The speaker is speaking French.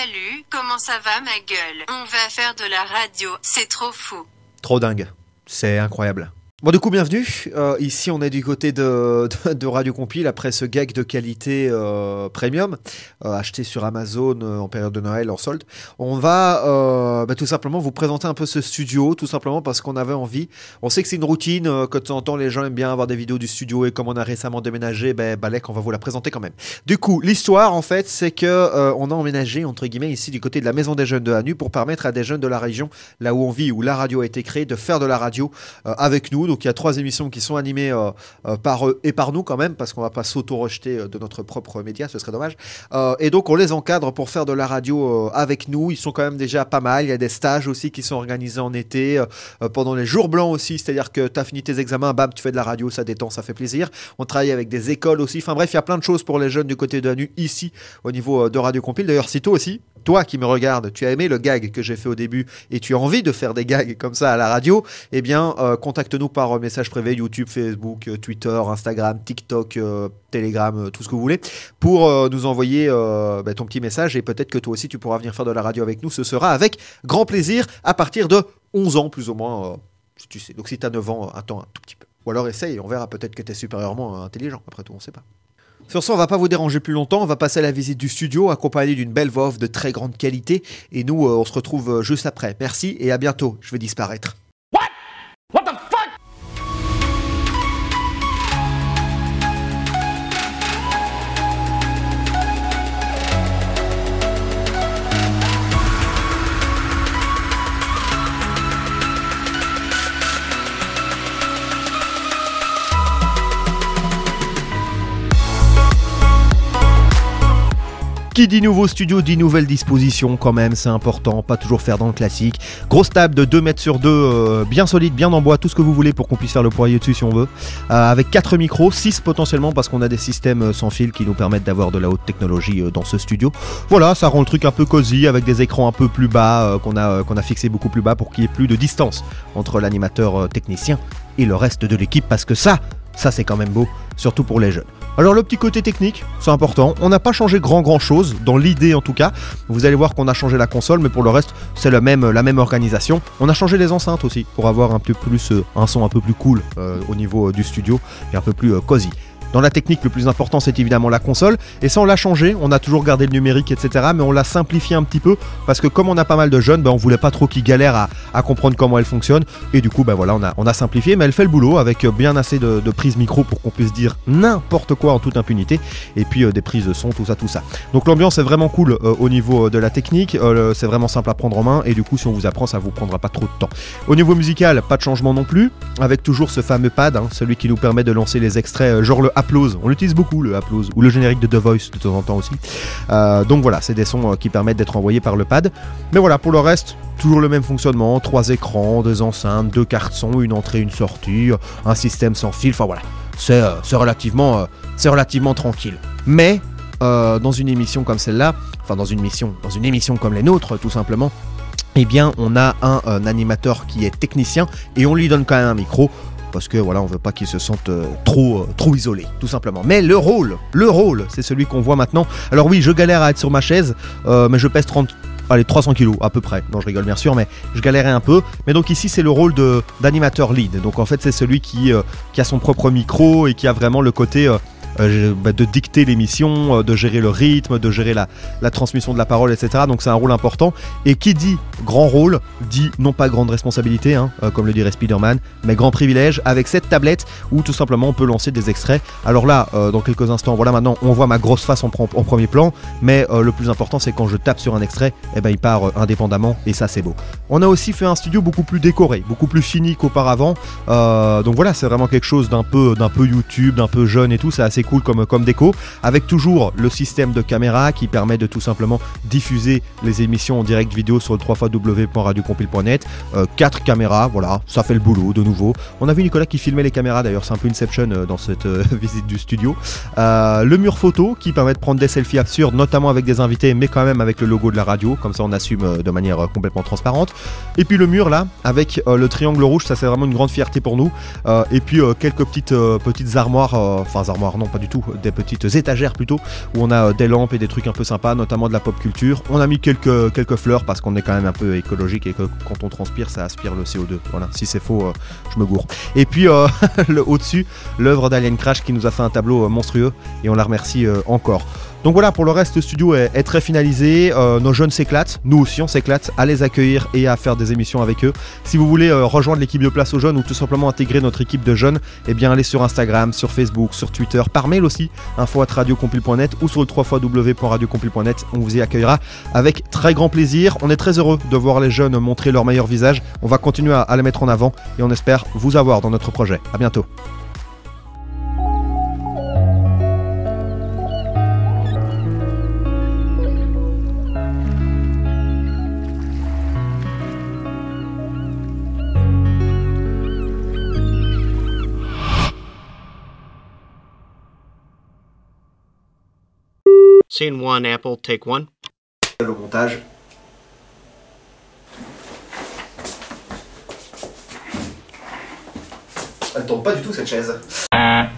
Salut, comment ça va ma gueule? On va faire de la radio, c'est trop fou. Trop dingue, c'est incroyable. Bon du coup bienvenue, ici on est du côté de Radio Compile après ce gag de qualité premium acheté sur Amazon en période de Noël en solde. On va tout simplement vous présenter un peu ce studio, tout simplement parce qu'on avait envie. On sait que c'est une routine, que de temps en temps les gens aiment bien avoir des vidéos du studio et comme on a récemment déménagé, Balek on va vous la présenter quand même. Du coup l'histoire en fait c'est que on a emménagé entre guillemets ici du côté de la maison des jeunes de Hanu pour permettre à des jeunes de la région, là où on vit, où la radio a été créée, de faire de la radio avec nous. Donc il y a 3 émissions qui sont animées par eux et par nous quand même, parce qu'on va pas s'auto-rejeter de notre propre média, ce serait dommage. Et donc on les encadre pour faire de la radio avec nous. Ils sont quand même déjà pas mal. Il y a des stages aussi qui sont organisés en été, pendant les jours blancs aussi, c'est-à-dire que tu as fini tes examens, bam, tu fais de la radio, ça détend, ça fait plaisir. On travaille avec des écoles aussi. Enfin bref, il y a plein de choses pour les jeunes du côté de Hanu ici au niveau de Radio Compile. D'ailleurs, si toi aussi, toi qui me regardes, tu as aimé le gag que j'ai fait au début et tu as envie de faire des gags comme ça à la radio, eh bien contacte-nous par message privé, YouTube, Facebook, Twitter, Instagram, TikTok, Telegram, tout ce que vous voulez, pour nous envoyer ton petit message et peut-être que toi aussi tu pourras venir faire de la radio avec nous. Ce sera avec grand plaisir à partir de 11 ans plus ou moins, si tu sais. Donc si tu as 9 ans, attends un tout petit peu. Ou alors essaye et on verra, peut-être que tu es supérieurement intelligent, après tout on sait pas. Sur ce, on va pas vous déranger plus longtemps, on va passer à la visite du studio accompagné d'une belle voix off de très grande qualité et nous on se retrouve juste après. Merci et à bientôt, je vais disparaître. What the fuck? Qui dit nouveau studio dit nouvelle disposition quand même, c'est important, pas toujours faire dans le classique. Grosse table de 2 mètres sur 2, bien solide, bien en bois, tout ce que vous voulez pour qu'on puisse faire le poirier dessus si on veut. Avec 4 micros, 6 potentiellement parce qu'on a des systèmes sans fil qui nous permettent d'avoir de la haute technologie dans ce studio. Voilà, ça rend le truc un peu cosy avec des écrans un peu plus bas, qu'on a fixé beaucoup plus bas pour qu'il y ait plus de distance entre l'animateur technicien et le reste de l'équipe parce que ça c'est quand même beau, surtout pour les jeunes. Alors le petit côté technique, c'est important, on n'a pas changé grand chose, dans l'idée en tout cas. Vous allez voir qu'on a changé la console, mais pour le reste, c'est la même organisation. On a changé les enceintes aussi, pour avoir un peu plus, un son un peu plus cool au niveau du studio, et un peu plus cosy. Dans la technique, le plus important, c'est évidemment la console. Et ça, on l'a changé. On a toujours gardé le numérique, etc. Mais on l'a simplifié un petit peu. Parce que comme on a pas mal de jeunes, on voulait pas trop qu'ils galèrent à comprendre comment elle fonctionne. Et du coup, voilà, on a simplifié. Mais elle fait le boulot avec bien assez de prises micro pour qu'on puisse dire n'importe quoi en toute impunité. Et puis des prises son, tout ça. Donc l'ambiance est vraiment cool au niveau de la technique. C'est vraiment simple à prendre en main. Et du coup, si on vous apprend, ça vous prendra pas trop de temps. Au niveau musical, pas de changement non plus. Avec toujours ce fameux pad, celui qui nous permet de lancer les extraits, genre le Applause, on l'utilise beaucoup le Applause, ou le générique de The Voice de temps en temps aussi. Donc voilà, c'est des sons qui permettent d'être envoyés par le pad. Mais voilà, pour le reste, toujours le même fonctionnement, 3 écrans, 2 enceintes, 2 cartes son, une entrée, une sortie, un système sans fil, enfin voilà, c'est relativement tranquille. Mais dans une émission comme celle-là, enfin dans une émission comme les nôtres tout simplement, eh bien on a un animateur qui est technicien et on lui donne quand même un micro. Parce que voilà, on veut pas qu'il se sente trop isolé, tout simplement. Mais le rôle, c'est celui qu'on voit maintenant. Alors oui, je galère à être sur ma chaise, mais je pèse 300 kilos à peu près. Non, je rigole bien sûr, mais je galérais un peu. Mais donc ici, c'est le rôle d'animateur lead. Donc en fait, c'est celui qui a son propre micro et qui a vraiment le côté de dicter l'émission, de gérer le rythme, de gérer la transmission de la parole, etc. Donc c'est un rôle important. Et qui dit grand rôle, dit non pas grande responsabilité, comme le dirait Spider-Man, mais grand privilège avec cette tablette où tout simplement on peut lancer des extraits. Alors là, dans quelques instants, voilà, maintenant on voit ma grosse face en premier plan, mais le plus important c'est quand je tape sur un extrait, il part indépendamment et ça c'est beau. On a aussi fait un studio beaucoup plus décoré, beaucoup plus fini qu'auparavant. Donc voilà, c'est vraiment quelque chose d'un peu YouTube, d'un peu jeune et tout, c'est assez cool comme déco, avec toujours le système de caméra qui permet de tout simplement diffuser les émissions en direct vidéo sur le www.radiocompile.net. 4 caméras, voilà, ça fait le boulot de nouveau. On a vu Nicolas qui filmait les caméras d'ailleurs, c'est un peu Inception dans cette visite du studio. Le mur photo qui permet de prendre des selfies absurdes, notamment avec des invités, mais quand même avec le logo de la radio, comme ça on assume de manière complètement transparente. Et puis le mur là, avec le triangle rouge, ça c'est vraiment une grande fierté pour nous. Et puis quelques petites armoires, enfin armoires non, pas pas du tout, des petites étagères plutôt, où on a des lampes et des trucs un peu sympas, notamment de la pop culture. On a mis quelques fleurs parce qu'on est quand même un peu écologique et que quand on transpire, ça aspire le CO2. Voilà, si c'est faux, je me gourre. Et puis au-dessus, l'œuvre d'Alien Crash qui nous a fait un tableau monstrueux et on la remercie encore. Donc voilà, pour le reste, le studio est très finalisé, nos jeunes s'éclatent, nous aussi on s'éclate à les accueillir et à faire des émissions avec eux. Si vous voulez rejoindre l'équipe de Place aux Jeunes ou tout simplement intégrer notre équipe de jeunes, eh bien allez sur Instagram, sur Facebook, sur Twitter, par mail aussi, info@radiocompile.net ou sur le www.radiocompile.net, on vous y accueillera avec très grand plaisir. On est très heureux de voir les jeunes montrer leur meilleur visage, on va continuer à les mettre en avant et on espère vous avoir dans notre projet. À bientôt. Scene 1, Apple, take 1. Le montage. Elle tombe pas du tout cette chaise.